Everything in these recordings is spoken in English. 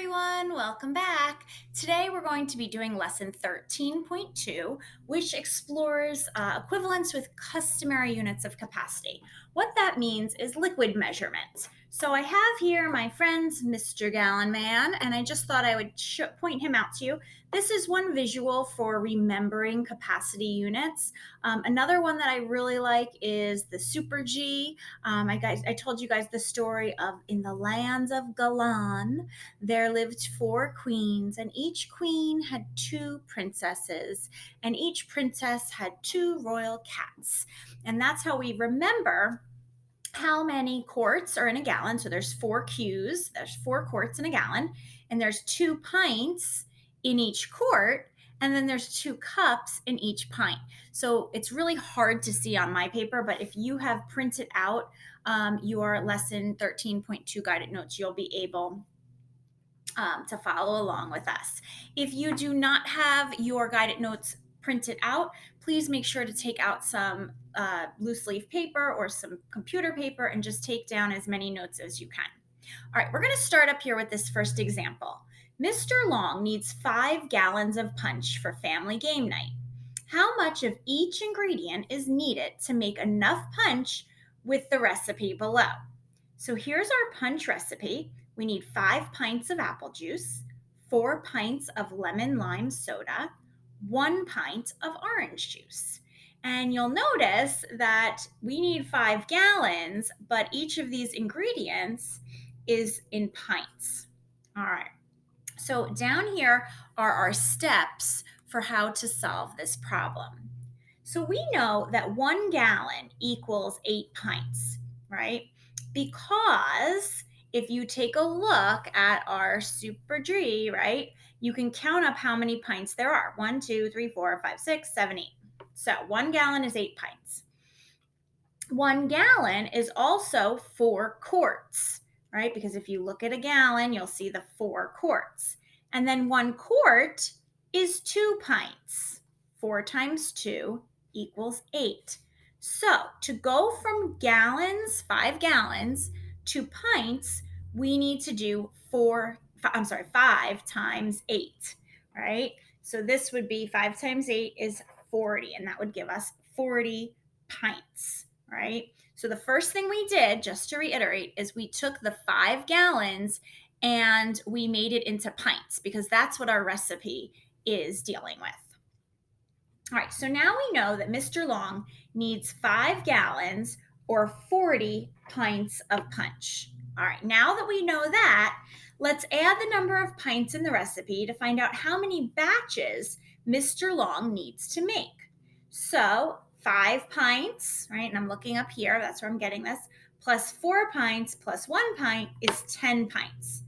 everyone, welcome back. Today we're going to be doing lesson 13.2, which explores equivalence with customary units of capacity. What that means is liquid measurement. So I have here my friend's Mr. Gallon Man, and I just thought I would point him out to you. This is one visual for remembering capacity units. Another one that I really like is the Super G. I told you guys the story of in the lands of Galan, there lived four queens, and each queen had two princesses, and each princess had two royal cats. And that's how we remember how many quarts are in a gallon. So there's 4 Qs, there's 4 quarts in a gallon, and there's 2 pints in each quart, and then there's 2 cups in each pint. So it's really hard to see on my paper, but if you have printed out your lesson 13.2 guided notes, you'll be able to follow along with us. If you do not have your guided notes printed out, please make sure to take out some loose leaf paper or some computer paper and just take down as many notes as you can. All right, we're going to start up here with this first example. Mr. Long needs 5 gallons of punch for family game night. How much of each ingredient is needed to make enough punch with the recipe below? So here's our punch recipe. We need 5 pints of apple juice, 4 pints of lemon lime soda, 1 pint of orange juice. And you'll notice that we need 5 gallons, but each of these ingredients is in pints. All right. So down here are our steps for how to solve this problem. So we know that 1 gallon equals 8 pints, right? Because if you take a look at our Super G, right, you can count up how many pints there are. 1, 2, 3, 4, 5, 6, 7, 8. So 1 gallon is 8 pints. 1 gallon is also 4 quarts, right? Because if you look at a gallon, you'll see the 4 quarts. And then 1 quart is 2 pints. 4 times 2 equals 8. So to go from gallons, 5 gallons, to pints, we need to do 5 times 8, right? So this would be 5 times 8 is 40, and that would give us 40 pints, right? So the first thing we did, just to reiterate, is we took the 5 gallons and we made it into pints because that's what our recipe is dealing with. All right, so now we know that Mr. Long needs 5 gallons or 40 pints of punch. All right, now that we know that, let's add the number of pints in the recipe to find out how many batches Mr. Long needs to make. So 5 pints, right, and I'm looking up here, that's where I'm getting this, plus 4 pints plus 1 pint is 10 pints.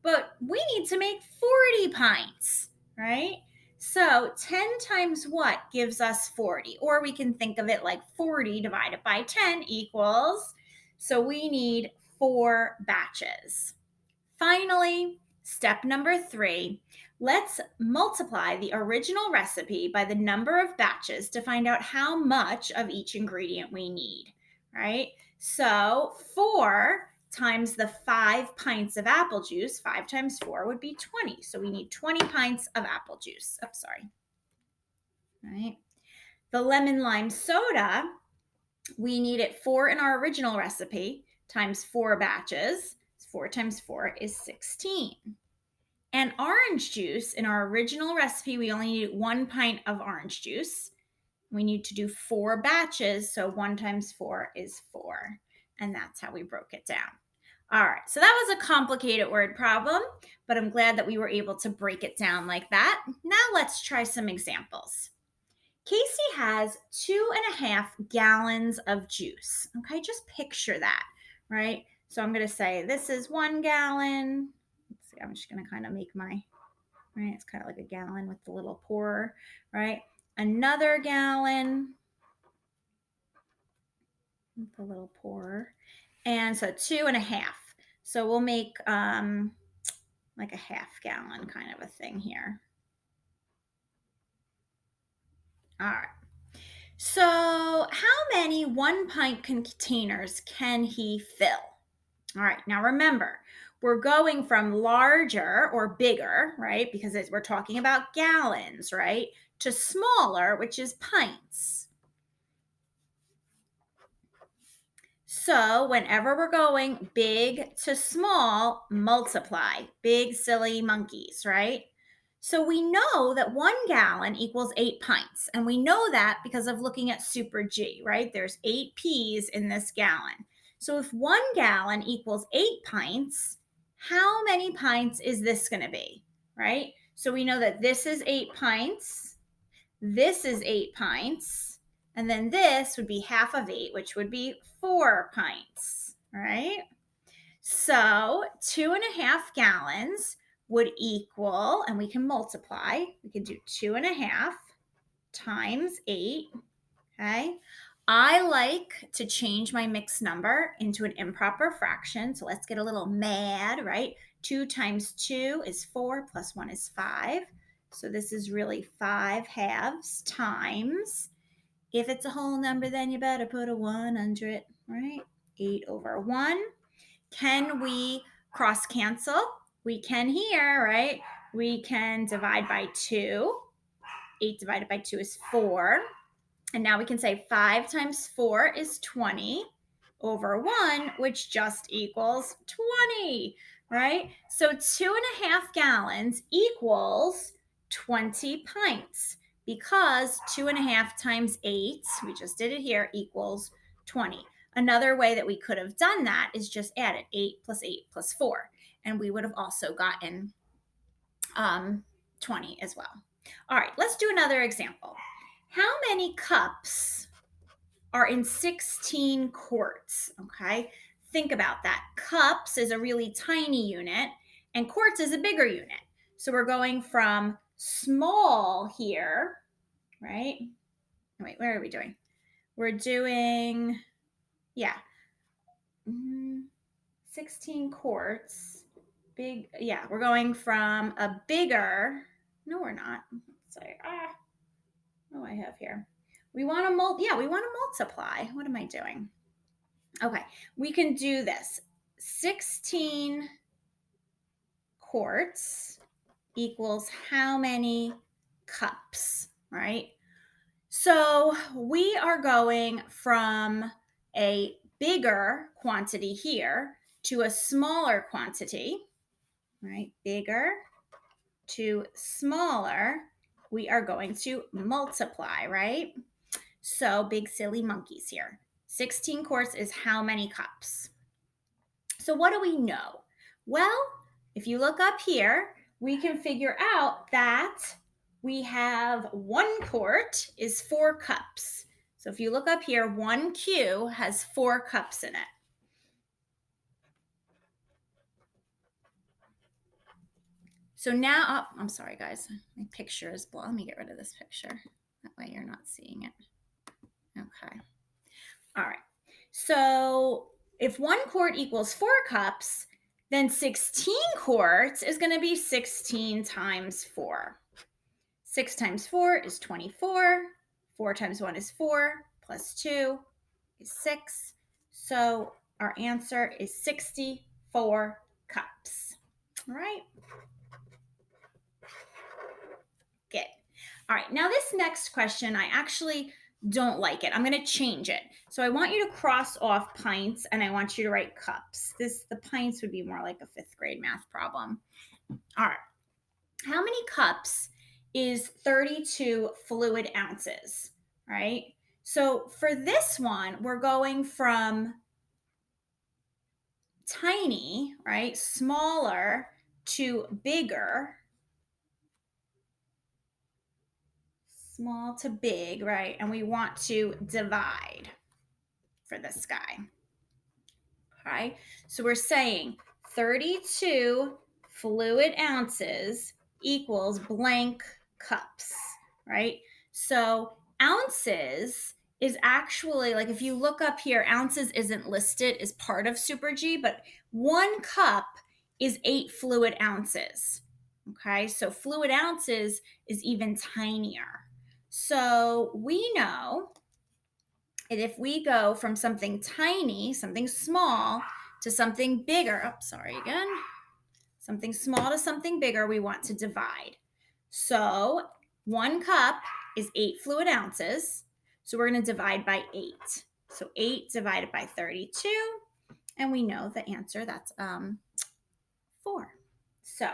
But we need to make 40 pints, right? So 10 times what gives us 40? Or we can think of it like 40 divided by 10 equals, so we need 4 batches. Finally, step number 3, let's multiply the original recipe by the number of batches to find out how much of each ingredient we need, right? So 4 times the 5 pints of apple juice, 5 times 4 would be 20. So we need 20 pints of apple juice. Oh, sorry. All right. The lemon lime soda, we need it 4 in our original recipe times 4 batches. 4 times 4 is 16. And orange juice, in our original recipe, we only need 1 pint of orange juice. We need to do 4 batches, so 1 times 4 is 4. And that's how we broke it down. All right, so that was a complicated word problem, but I'm glad that we were able to break it down like that. Now let's try some examples. Casey has 2.5 gallons of juice. Okay, just picture that, right? So I'm going to say this is 1 gallon. Let's see, I'm just going to kind of make my, right? It's kind of like a gallon with the little pourer, right? Another gallon with the little pourer. And so 2.5. So we'll make like a half gallon kind of a thing here. All right. So how many 1 pint containers can he fill? All right, now remember, we're going from larger or bigger, right? Because we're talking about gallons, right? To smaller, which is pints. So whenever we're going big to small, multiply. Big, silly monkeys, right? So we know that 1 gallon equals 8 pints. And we know that because of looking at Super G, right? There's 8 P's in this gallon. So if 1 gallon equals 8 pints, how many pints is this going to be, right? So we know that this is 8 pints. This is 8 pints. And then this would be half of 8, which would be 4 pints, right? So 2.5 gallons would equal, and we can multiply. We can do 2.5 times 8, okay? I like to change my mixed number into an improper fraction. So let's get a little mad, right? 2 times 2 is 4, plus 1 is 5. So this is really 5/2 times. If it's a whole number, then you better put a 1 under it, right? 8/1. Can we cross cancel? We can here, right? We can divide by 2. 8 divided by 2 is 4. And now we can say 5 times 4 is 20/1, which just equals 20, right? So 2.5 gallons equals 20 pints because 2.5 times 8, we just did it here, equals 20. Another way that we could have done that is just added 8 plus 8 plus 4, and we would have also gotten 20 as well. All right, let's do another example. How many cups are in 16 quarts? Okay, think about that. Cups is a really tiny unit, and quarts is a bigger unit. So we're going from small here, right? Wait, where are we doing? We're doing, yeah, 16 quarts. Big, yeah, we're going from a bigger, no, we're not. Let's say, what do I have here? We want to multiply. What am I doing? Okay, we can do this. 16 quarts equals how many cups, right? So we are going from a bigger quantity here to a smaller quantity, right? Bigger to smaller, we are going to multiply, right? So big silly monkeys here. 16 quarts is how many cups? So what do we know? Well, if you look up here, we can figure out that we have 1 quart is 4 cups. So if you look up here, 1Q has 4 cups in it. So now, oh, I'm sorry, guys. My picture is blown. Let me get rid of this picture. That way you're not seeing it. Okay. All right. So if 1 quart equals 4 cups, then 16 quarts is going to be 16 times 4. 6 times 4 is 24. 4 times 1 is 4, plus 2 is 6. So our answer is 64 cups. All right. Good. All right. Now this next question, I actually don't like it. I'm going to change it. So I want you to cross off pints and I want you to write cups. The pints would be more like a 5th grade math problem. All right. How many cups is 32 fluid ounces, right? So for this one, we're going from tiny, right, smaller to bigger, small to big, right? And we want to divide for this guy. Okay, so we're saying 32 fluid ounces equals blank cups, right? So ounces is actually, like, if you look up here, ounces isn't listed as part of Super G, but 1 cup is 8 fluid ounces. Okay, so fluid ounces is even tinier. So we know and if we go from something tiny, something small, to something bigger, oh, sorry again. something small to something bigger, we want to divide. So 1 cup is 8 fluid ounces. So we're going to divide by 8. So 8 divided by 32. And we know the answer, that's 4. So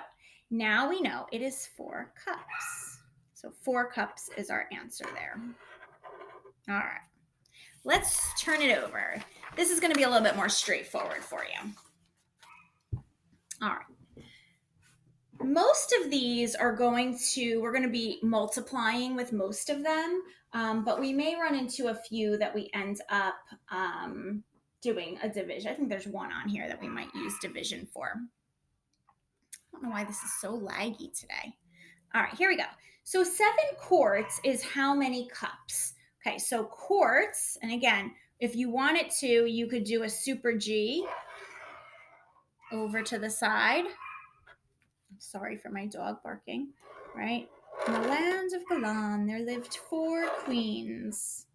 now we know it is 4 cups. So 4 cups is our answer there. All right. Let's turn it over. This is going to be a little bit more straightforward for you. All right. Most of these are we're going to be multiplying with most of them, but we may run into a few that we end up doing a division. I think there's one on here that we might use division for. I don't know why this is so laggy today. All right, here we go. So 7 quarts is how many cups? Okay, so quarts, and again, if you wanted to, you could do a super G over to the side. Sorry for my dog barking, right? In the land of Galan, there lived 4 queens.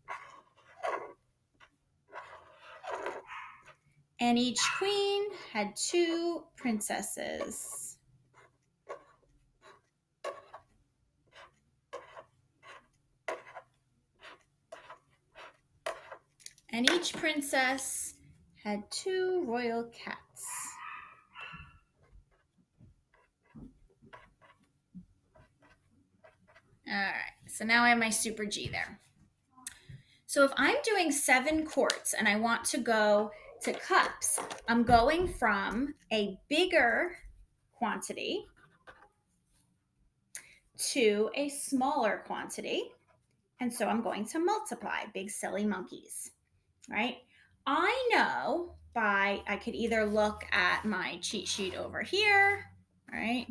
And each queen had 2 princesses. And each princess had 2 royal cats. All right, so now I have my super G there. So if I'm doing 7 quarts and I want to go to cups, I'm going from a bigger quantity to a smaller quantity. And so I'm going to multiply, big silly monkeys, right? I know I could either look at my cheat sheet over here, right?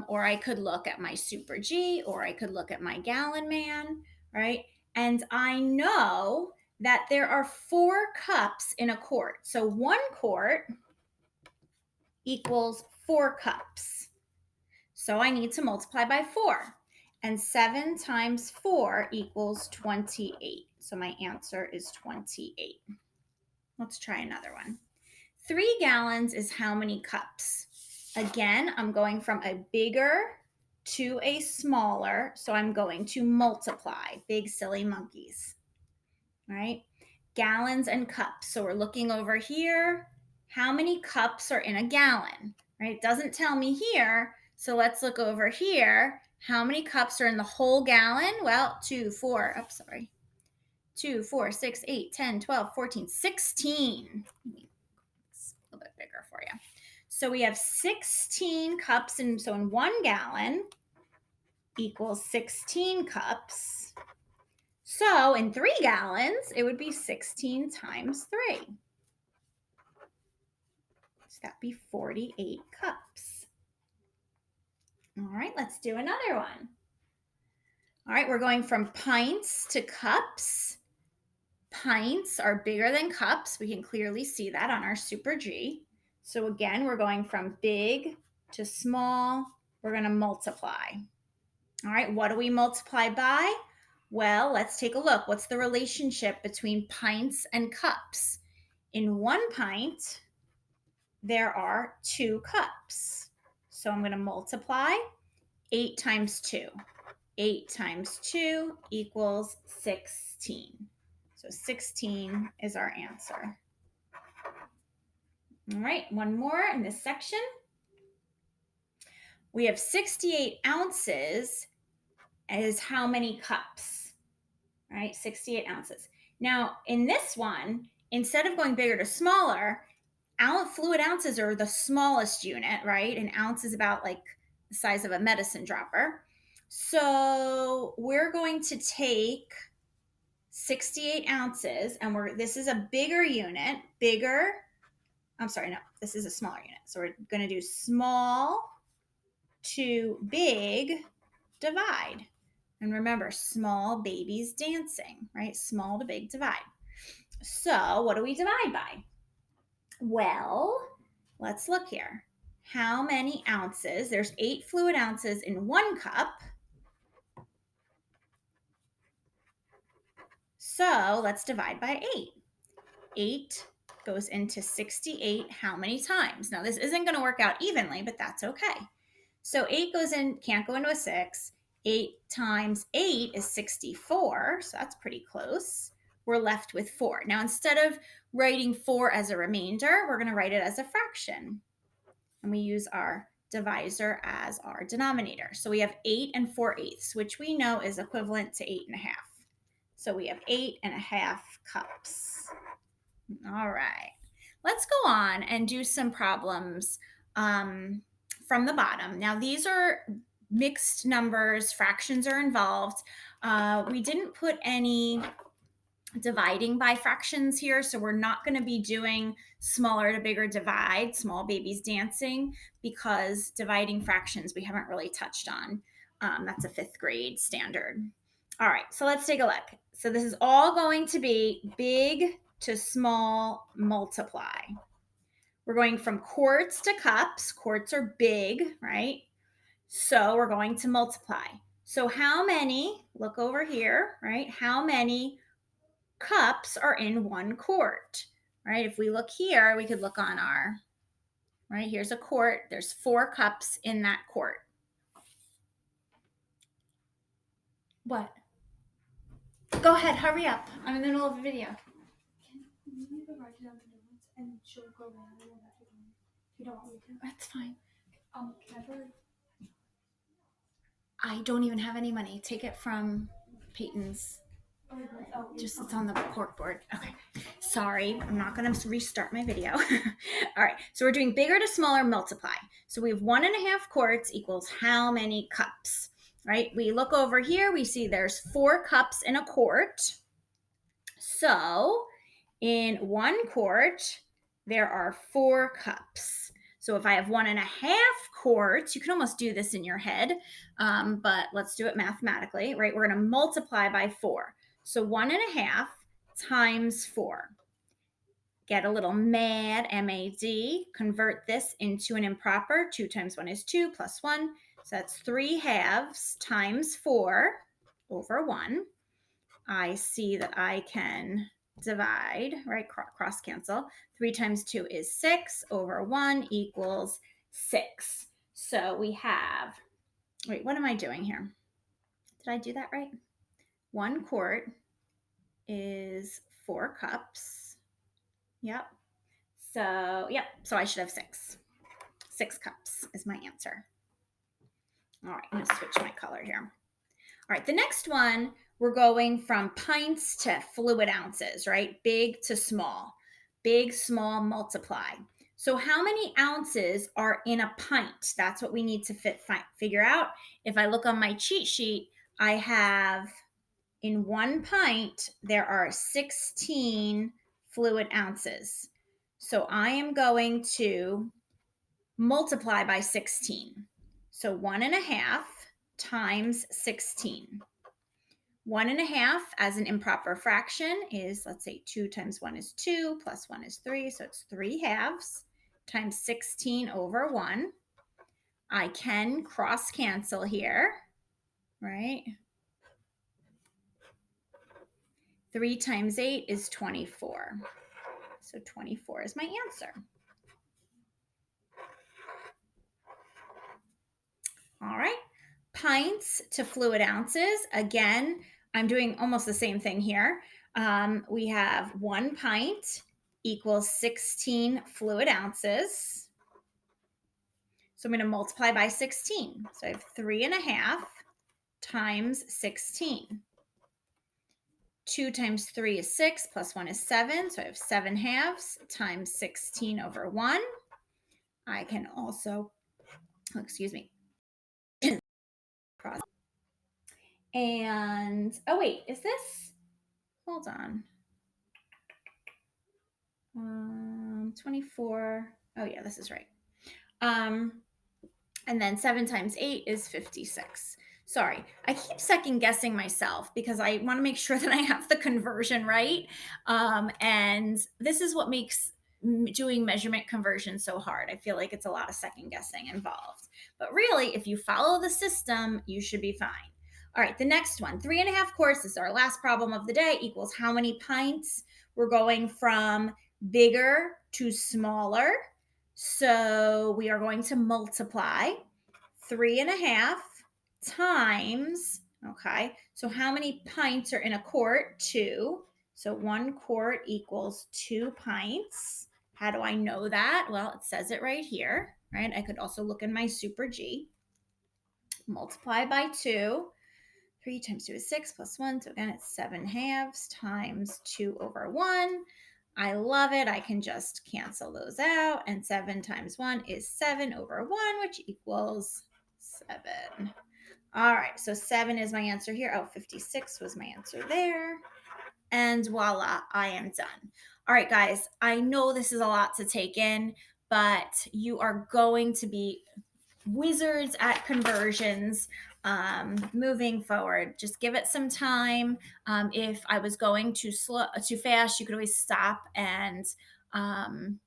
Or I could look at my super G, or I could look at my gallon man, right? And I know that there are 4 cups in a quart. So 1 quart equals 4 cups. So I need to multiply by 4. And 7 times 4 equals 28. So my answer is 28. Let's try another one. 3 gallons is how many cups? Again, I'm going from a bigger to a smaller, so I'm going to multiply. Big silly monkeys, right? Gallons and cups. So we're looking over here. How many cups are in a gallon, right? It doesn't tell me here, so let's look over here. How many cups are in the whole gallon? Well, 2, 4, 2, 4, 6, 8, 10, 12, 14, 16. It's a little bit bigger for you. So we have 16 cups, and so in 1 gallon equals 16 cups. So in 3 gallons, it would be 16 times 3. So that'd be 48 cups. All right, let's do another one. All right, we're going from pints to cups. Pints are bigger than cups. We can clearly see that on our super G. So again, we're going from big to small. We're going to multiply. All right, what do we multiply by? Well, let's take a look. What's the relationship between pints and cups? In 1 pint, there are 2 cups. So I'm going to multiply 8 times 2. 8 times 2 equals 16. So 16 is our answer. All right, one more in this section. We have 68 ounces is how many cups? All right, 68 ounces. Now, in this one, instead of going bigger to smaller, fluid ounces are the smallest unit, right? An ounce is about like the size of a medicine dropper. So we're going to take 68 ounces, and this is a bigger unit, this is a smaller unit. So we're going to do small to big divide. And remember, small babies dancing, right? Small to big divide. So what do we divide by? Well, let's look here. How many ounces? There's 8 fluid ounces in 1 cup. So let's divide by 8. 8 goes into 68 how many times? Now, this isn't going to work out evenly, but that's okay. So 8 goes in, can't go into a 6. 8 times 8 is 64, so that's pretty close. We're left with 4. Now, instead of writing 4 as a remainder, we're going to write it as a fraction. And we use our divisor as our denominator. So we have 8 and 4/8, which we know is equivalent to 8.5. So we have 8.5 cups. All right. Let's go on and do some problems from the bottom. Now, these are mixed numbers, fractions are involved. We didn't put any dividing by fractions here, so we're not going to be doing smaller to bigger divide, small babies dancing, because dividing fractions we haven't really touched on. That's a 5th grade standard. All right, so let's take a look. So this is all going to be big to small multiply. We're going from quarts to cups. Quarts are big, right? So we're going to multiply. So how many, look over here, right? How many cups are in 1 quart, right? If we look here, we could look on our, right? Here's a quart. There's 4 cups in that quart. What? Go ahead, hurry up. I'm in the middle of a video. Can you write down the notes and she'll go around and we'll have to go? You don't want me to? That's fine. Can I borrow? I don't even have any money. Take it from Peyton's. Just it's on the cork board. Okay. Sorry, I'm not going to restart my video. All right. So we're doing bigger to smaller multiply. So we have 1.5 quarts equals how many cups, right? We look over here. We see there's 4 cups in a quart. So in 1 quart, there are 4 cups. So if I have 1.5 quarts, you can almost do this in your head, but let's do it mathematically, right? We're going to multiply by 4. So 1.5 times 4. Get a little mad, M-A-D. Convert this into an improper. 2 times 1 is 2 plus 1. So that's 3/2 times 4 over 1. I see that I can divide, right? Cross cancel. 3 times 2 is 6 over 1 equals 6. So we have, wait, what am I doing here? Did I do that right? 1 quart is 4 cups. Yep. So I should have 6. 6 cups is my answer. All right, I'm gonna switch my color here. All right, the next one, we're going from pints to fluid ounces, right? Big to small. Big, small, multiply. So how many ounces are in a pint? That's what we need to figure out. If I look on my cheat sheet, I have in 1 pint, there are 16 fluid ounces. So I am going to multiply by 16. So 1.5 times 16. 1.5 as an improper fraction is, let's say 2 times 1 is 2 plus 1 is 3. So it's 3/2 times 16 over 1. I can cross cancel here, right? 3 times 8 is 24. So 24 is my answer. All right. Pints to fluid ounces. Again, I'm doing almost the same thing here. We have 1 pint equals 16 fluid ounces. So I'm going to multiply by 16. So I have 3.5 times 16. 2 times 3 is 6 plus 1 is 7. So I have 7/2 times 16 over 1. I can also, excuse me. And, oh wait, is this, hold on. 24, oh yeah, this is right. And then 7 times 8 is 56. Sorry, I keep second guessing myself because I want to make sure that I have the conversion right. And this is what makes doing measurement conversion so hard. I feel like it's a lot of second guessing involved. But really, if you follow the system, you should be fine. All right, the next one, 3.5 quarts is our last problem of the day, equals how many pints? We're going from bigger to smaller. So we are going to multiply 3.5 times, okay, so how many pints are in a quart? Two. So 1 quart equals 2 pints. How do I know that? Well, it says it right here, right? I could also look in my Super G. Multiply by 2. 3 times 2 is 6 plus 1. So again, it's 7/2 times 2/1. I love it. I can just cancel those out. And 7 times 1 is 7/1, which equals 7. All right. So 7 is my answer here. Oh, 56 was my answer there. And voila, I am done. All right, guys. I know this is a lot to take in, but you are going to be wizards at conversions moving forward. Just give it some time. If I was going too fast, you could always stop and um,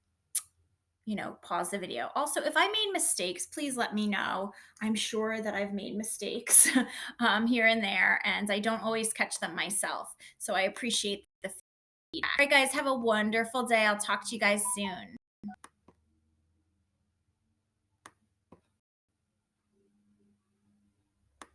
pause the video. Also, if I made mistakes, please let me know. I'm sure that I've made mistakes here and there, and I don't always catch them myself. So I appreciate the feedback. All right, guys, have a wonderful day. I'll talk to you guys soon.